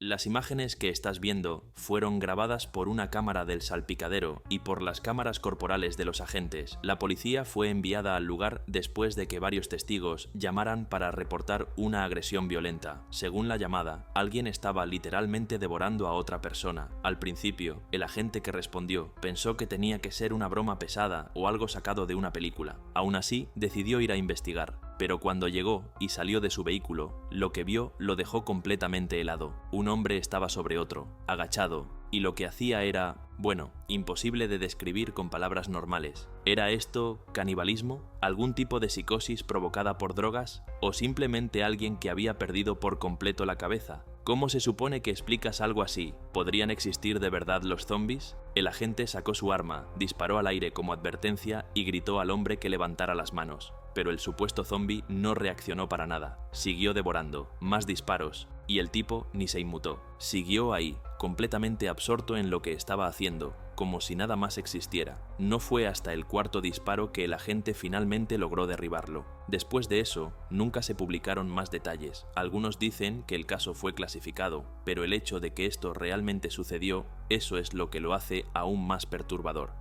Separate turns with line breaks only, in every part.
Las imágenes que estás viendo fueron grabadas por una cámara del salpicadero y por las cámaras corporales de los agentes. La policía fue enviada al lugar después de que varios testigos llamaran para reportar una agresión violenta. Según la llamada, alguien estaba literalmente devorando a otra persona. Al principio, el agente que respondió pensó que tenía que ser una broma pesada o algo sacado de una película. Aún así, decidió ir a investigar. Pero cuando llegó y salió de su vehículo, lo que vio lo dejó completamente helado. Un hombre estaba sobre otro, agachado, y lo que hacía era, bueno, imposible de describir con palabras normales. ¿Era esto canibalismo? ¿Algún tipo de psicosis provocada por drogas? ¿O simplemente alguien que había perdido por completo la cabeza? ¿Cómo se supone que explicas algo así? ¿Podrían existir de verdad los zombies? El agente sacó su arma, disparó al aire como advertencia y gritó al hombre que levantara las manos. Pero el supuesto zombie no reaccionó para nada. Siguió devorando, más disparos, y el tipo ni se inmutó. Siguió ahí, completamente absorto en lo que estaba haciendo, como si nada más existiera. No fue hasta el cuarto disparo que el agente finalmente logró derribarlo. Después de eso, nunca se publicaron más detalles. Algunos dicen que el caso fue clasificado, pero el hecho de que esto realmente sucedió, eso es lo que lo hace aún más perturbador.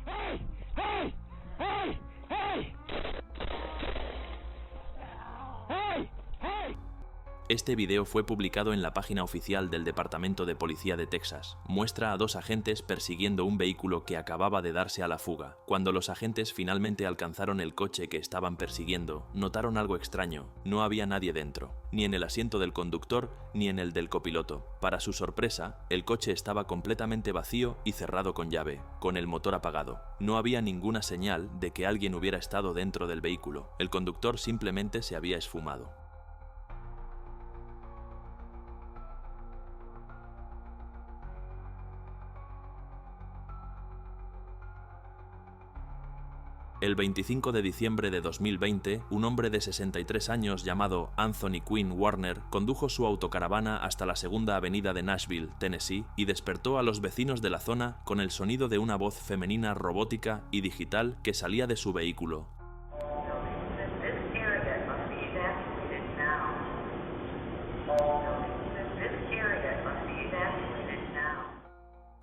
¡Hey! ¡Hey! ¡Hey! ¡Hey! ¡Hey! ¡Hey!
Este video fue publicado en la página oficial del Departamento de Policía de Texas. Muestra a dos agentes persiguiendo un vehículo que acababa de darse a la fuga. Cuando los agentes finalmente alcanzaron el coche que estaban persiguiendo, notaron algo extraño. No había nadie dentro, ni en el asiento del conductor ni en el del copiloto. Para su sorpresa, el coche estaba completamente vacío y cerrado con llave, con el motor apagado. No había ninguna señal de que alguien hubiera estado dentro del vehículo. El conductor simplemente se había esfumado. El 25 de diciembre de 2020, un hombre de 63 años llamado Anthony Quinn Warner condujo su autocaravana hasta la Segunda Avenida de Nashville, Tennessee, y despertó a los vecinos de la zona con el sonido de una voz femenina robótica y digital que salía de su vehículo.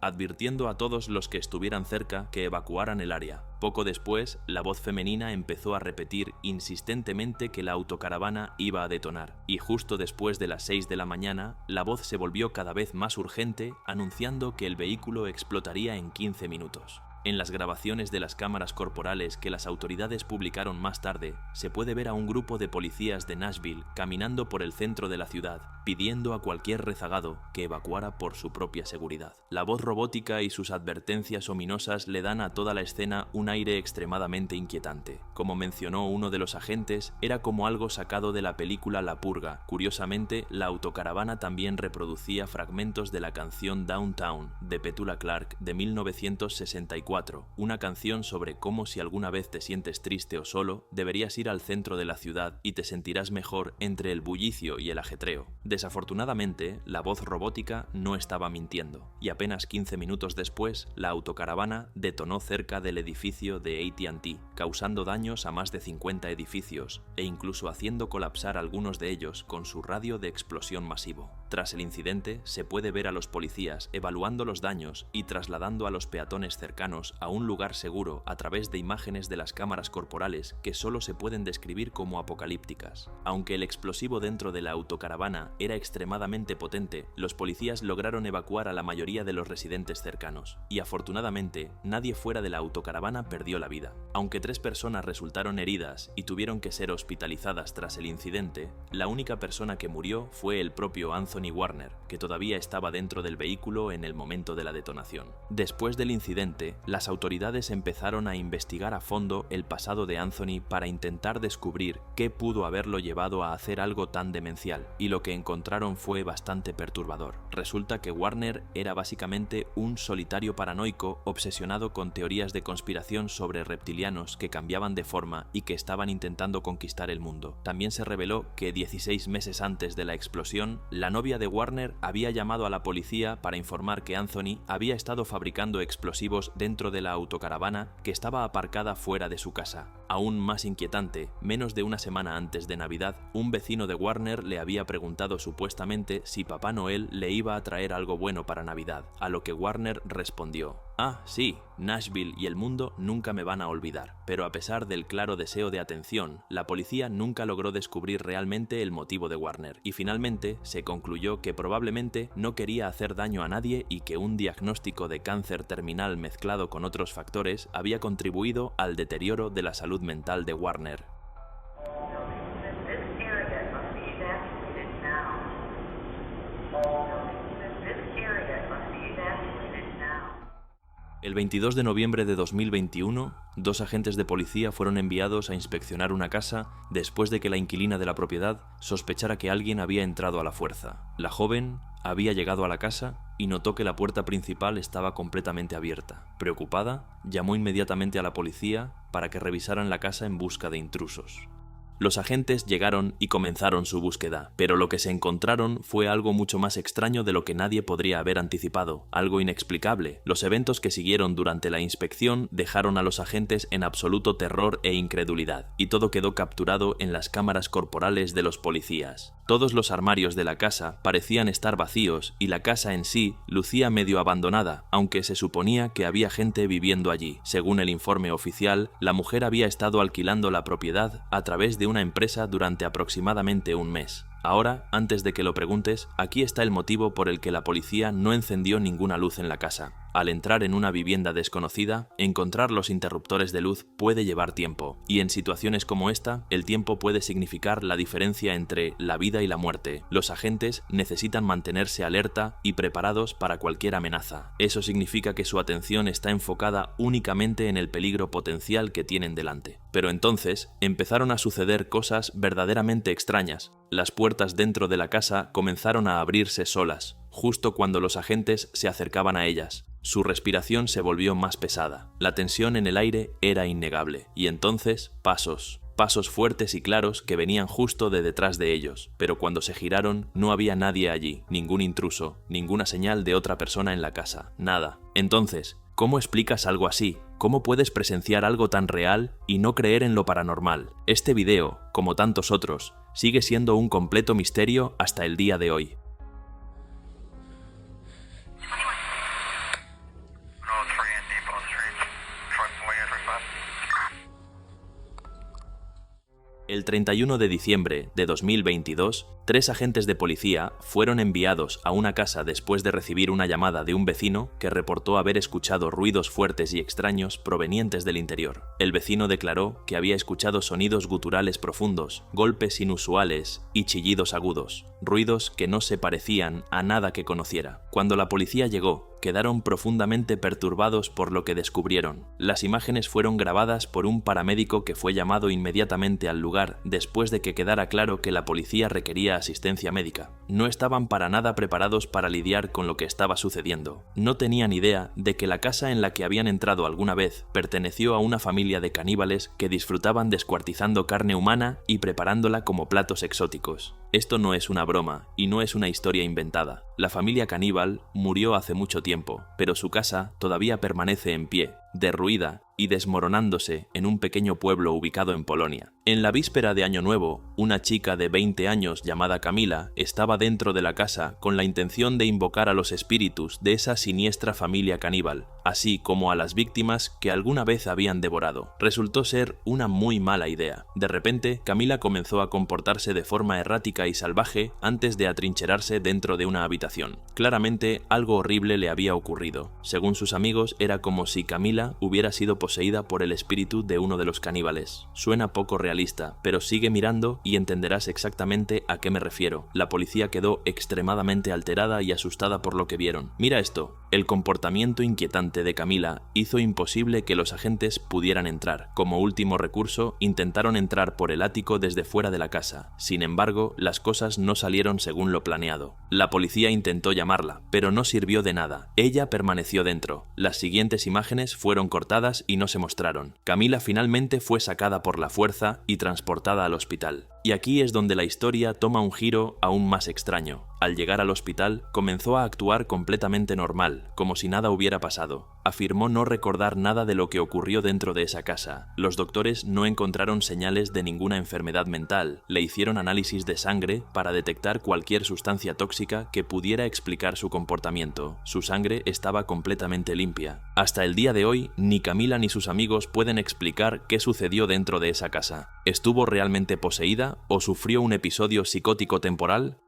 Advirtiendo a todos los que estuvieran cerca que evacuaran el área. Poco después, la voz femenina empezó a repetir insistentemente que la autocaravana iba a detonar, y justo después de las 6 de la mañana, la voz se volvió cada vez más urgente, anunciando que el vehículo explotaría en 15 minutos. En las grabaciones de las cámaras corporales que las autoridades publicaron más tarde, se puede ver a un grupo de policías de Nashville caminando por el centro de la ciudad, pidiendo a cualquier rezagado que evacuara por su propia seguridad. La voz robótica y sus advertencias ominosas le dan a toda la escena un aire extremadamente inquietante. Como mencionó uno de los agentes, era como algo sacado de la película La Purga. Curiosamente, la autocaravana también reproducía fragmentos de la canción Downtown de Petula Clark de 1964. Una canción sobre cómo si alguna vez te sientes triste o solo, deberías ir al centro de la ciudad y te sentirás mejor entre el bullicio y el ajetreo. Desafortunadamente, la voz robótica no estaba mintiendo, y apenas 15 minutos después, la autocaravana detonó cerca del edificio de AT&T, causando daños a más de 50 edificios, e incluso haciendo colapsar algunos de ellos con su radio de explosión masivo. Tras el incidente, se puede ver a los policías evaluando los daños y trasladando a los peatones cercanos a un lugar seguro a través de imágenes de las cámaras corporales que solo se pueden describir como apocalípticas. Aunque el explosivo dentro de la autocaravana era extremadamente potente, los policías lograron evacuar a la mayoría de los residentes cercanos, y afortunadamente nadie fuera de la autocaravana perdió la vida. Aunque 3 personas resultaron heridas y tuvieron que ser hospitalizadas tras el incidente, la única persona que murió fue el propio Anthony Warner, que todavía estaba dentro del vehículo en el momento de la detonación. Después del incidente, las autoridades empezaron a investigar a fondo el pasado de Anthony para intentar descubrir qué pudo haberlo llevado a hacer algo tan demencial, y lo que encontraron fue bastante perturbador. Resulta que Warner era básicamente un solitario paranoico obsesionado con teorías de conspiración sobre reptilianos que cambiaban de forma y que estaban intentando conquistar el mundo. También se reveló que 16 meses antes de la explosión, la novia de Warner había llamado a la policía para informar que Anthony había estado fabricando explosivos dentro de la autocaravana que estaba aparcada fuera de su casa. Aún más inquietante, menos de una semana antes de Navidad, un vecino de Warner le había preguntado supuestamente si Papá Noel le iba a traer algo bueno para Navidad, a lo que Warner respondió: "Ah, sí, Nashville y el mundo nunca me van a olvidar". Pero a pesar del claro deseo de atención, la policía nunca logró descubrir realmente el motivo de Warner, y finalmente se concluyó que probablemente no quería hacer daño a nadie y que un diagnóstico de cáncer terminal mezclado con otros factores había contribuido al deterioro de la salud mental de Warner. El 22 de noviembre de 2021, 2 agentes de policía fueron enviados a inspeccionar una casa después de que la inquilina de la propiedad sospechara que alguien había entrado a la fuerza. La joven había llegado a la casa y notó que la puerta principal estaba completamente abierta. Preocupada, llamó inmediatamente a la policía para que revisaran la casa en busca de intrusos. Los agentes llegaron y comenzaron su búsqueda, pero lo que se encontraron fue algo mucho más extraño de lo que nadie podría haber anticipado, algo inexplicable. Los eventos que siguieron durante la inspección dejaron a los agentes en absoluto terror e incredulidad, y todo quedó capturado en las cámaras corporales de los policías. Todos los armarios de la casa parecían estar vacíos y la casa en sí lucía medio abandonada, aunque se suponía que había gente viviendo allí. Según el informe oficial, la mujer había estado alquilando la propiedad a través de una empresa durante aproximadamente un mes. Ahora, antes de que lo preguntes, aquí está el motivo por el que la policía no encendió ninguna luz en la casa. Al entrar en una vivienda desconocida, encontrar los interruptores de luz puede llevar tiempo, y en situaciones como esta, el tiempo puede significar la diferencia entre la vida y la muerte. Los agentes necesitan mantenerse alerta y preparados para cualquier amenaza. Eso significa que su atención está enfocada únicamente en el peligro potencial que tienen delante. Pero entonces, empezaron a suceder cosas verdaderamente extrañas. Las puertas dentro de la casa comenzaron a abrirse solas, justo cuando los agentes se acercaban a ellas. Su respiración se volvió más pesada. La tensión en el aire era innegable. Y entonces, pasos fuertes y claros que venían justo de detrás de ellos. Pero cuando se giraron, no había nadie allí, ningún intruso, ninguna señal de otra persona en la casa, nada. Entonces, ¿cómo explicas algo así? ¿Cómo puedes presenciar algo tan real y no creer en lo paranormal? Este video, como tantos otros, sigue siendo un completo misterio hasta el día de hoy. El 31 de diciembre de 2022, 3 agentes de policía fueron enviados a una casa después de recibir una llamada de un vecino que reportó haber escuchado ruidos fuertes y extraños provenientes del interior. El vecino declaró que había escuchado sonidos guturales profundos, golpes inusuales y chillidos agudos, ruidos que no se parecían a nada que conociera. Cuando la policía llegó, quedaron profundamente perturbados por lo que descubrieron. Las imágenes fueron grabadas por un paramédico que fue llamado inmediatamente al lugar después de que quedara claro que la policía requería asistencia médica. No estaban para nada preparados para lidiar con lo que estaba sucediendo. No tenían idea de que la casa en la que habían entrado alguna vez perteneció a una familia de caníbales que disfrutaban descuartizando carne humana y preparándola como platos exóticos. Esto no es una broma y no es una historia inventada. La familia caníbal murió hace mucho tiempo, pero su casa todavía permanece en pie, derruida y desmoronándose en un pequeño pueblo ubicado en Polonia. En la víspera de Año Nuevo, una chica de 20 años llamada Camila estaba dentro de la casa con la intención de invocar a los espíritus de esa siniestra familia caníbal, así como a las víctimas que alguna vez habían devorado. Resultó ser una muy mala idea. De repente, Camila comenzó a comportarse de forma errática y salvaje antes de atrincherarse dentro de una habitación. Claramente, algo horrible le había ocurrido. Según sus amigos, era como si Camila hubiera sido poseída por el espíritu de uno de los caníbales. Suena poco realista, pero sigue mirando y entenderás exactamente a qué me refiero. La policía quedó extremadamente alterada y asustada por lo que vieron. Mira esto. El comportamiento inquietante de Camila hizo imposible que los agentes pudieran entrar. Como último recurso, intentaron entrar por el ático desde fuera de la casa. Sin embargo, las cosas no salieron según lo planeado. La policía intentó llamarla, pero no sirvió de nada. Ella permaneció dentro. Las siguientes imágenes fueron cortadas y no se mostraron. Camila finalmente fue sacada por la fuerza y transportada al hospital. Y aquí es donde la historia toma un giro aún más extraño. Al llegar al hospital, comenzó a actuar completamente normal, como si nada hubiera pasado. Afirmó no recordar nada de lo que ocurrió dentro de esa casa. Los doctores no encontraron señales de ninguna enfermedad mental. Le hicieron análisis de sangre para detectar cualquier sustancia tóxica que pudiera explicar su comportamiento. Su sangre estaba completamente limpia. Hasta el día de hoy, ni Camila ni sus amigos pueden explicar qué sucedió dentro de esa casa. ¿Estuvo realmente poseída o sufrió un episodio psicótico temporal?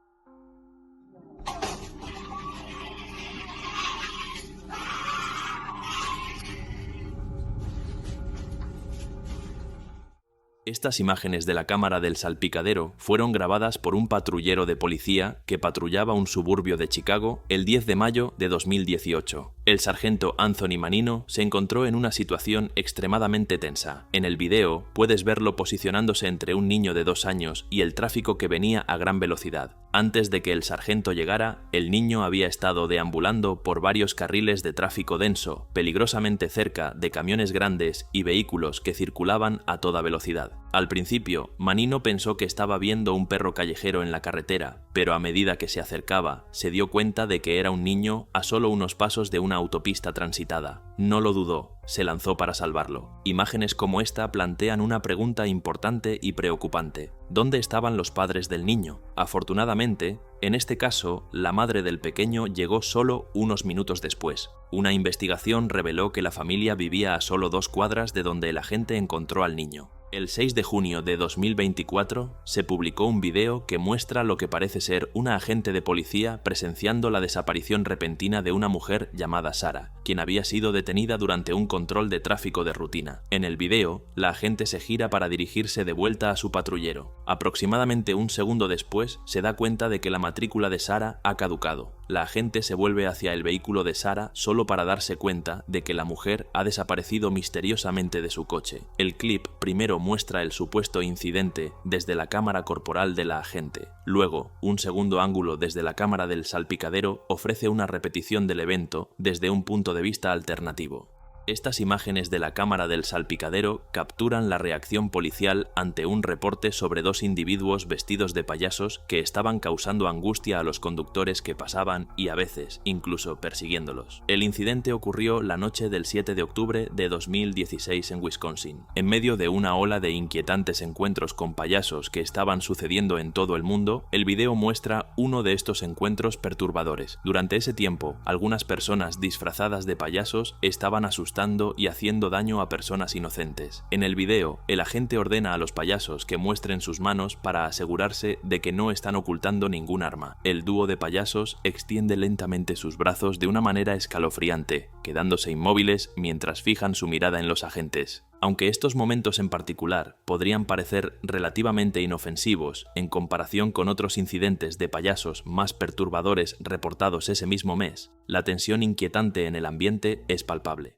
Estas imágenes de la cámara del salpicadero fueron grabadas por un patrullero de policía que patrullaba un suburbio de Chicago el 10 de mayo de 2018. El sargento Anthony Manino se encontró en una situación extremadamente tensa. En el video puedes verlo posicionándose entre un niño de 2 años y el tráfico que venía a gran velocidad. Antes de que el sargento llegara, el niño había estado deambulando por varios carriles de tráfico denso, peligrosamente cerca de camiones grandes y vehículos que circulaban a toda velocidad. Al principio, Manino pensó que estaba viendo un perro callejero en la carretera, pero a medida que se acercaba, se dio cuenta de que era un niño a solo unos pasos de una autopista transitada. No lo dudó, se lanzó para salvarlo. Imágenes como esta plantean una pregunta importante y preocupante. ¿Dónde estaban los padres del niño? Afortunadamente, en este caso, la madre del pequeño llegó solo unos minutos después. Una investigación reveló que la familia vivía a solo 2 cuadras de donde el agente encontró al niño. El 6 de junio de 2024 se publicó un video que muestra lo que parece ser una agente de policía presenciando la desaparición repentina de una mujer llamada Sara, quien había sido detenida durante un control de tráfico de rutina. En el video, la agente se gira para dirigirse de vuelta a su patrullero. Aproximadamente un segundo después, se da cuenta de que la matrícula de Sara ha caducado. La agente se vuelve hacia el vehículo de Sara solo para darse cuenta de que la mujer ha desaparecido misteriosamente de su coche. El clip primero muestra el supuesto incidente desde la cámara corporal de la agente. Luego, un segundo ángulo desde la cámara del salpicadero ofrece una repetición del evento desde un punto de vista alternativo. Estas imágenes de la cámara del salpicadero capturan la reacción policial ante un reporte sobre 2 individuos vestidos de payasos que estaban causando angustia a los conductores que pasaban y a veces incluso persiguiéndolos. El incidente ocurrió la noche del 7 de octubre de 2016 en Wisconsin. En medio de una ola de inquietantes encuentros con payasos que estaban sucediendo en todo el mundo, el video muestra uno de estos encuentros perturbadores. Durante ese tiempo, algunas personas disfrazadas de payasos estaban asustadas y haciendo daño a personas inocentes. En el video, el agente ordena a los payasos que muestren sus manos para asegurarse de que no están ocultando ningún arma. El dúo de payasos extiende lentamente sus brazos de una manera escalofriante, quedándose inmóviles mientras fijan su mirada en los agentes. Aunque estos momentos en particular podrían parecer relativamente inofensivos en comparación con otros incidentes de payasos más perturbadores reportados ese mismo mes, la tensión inquietante en el ambiente es palpable.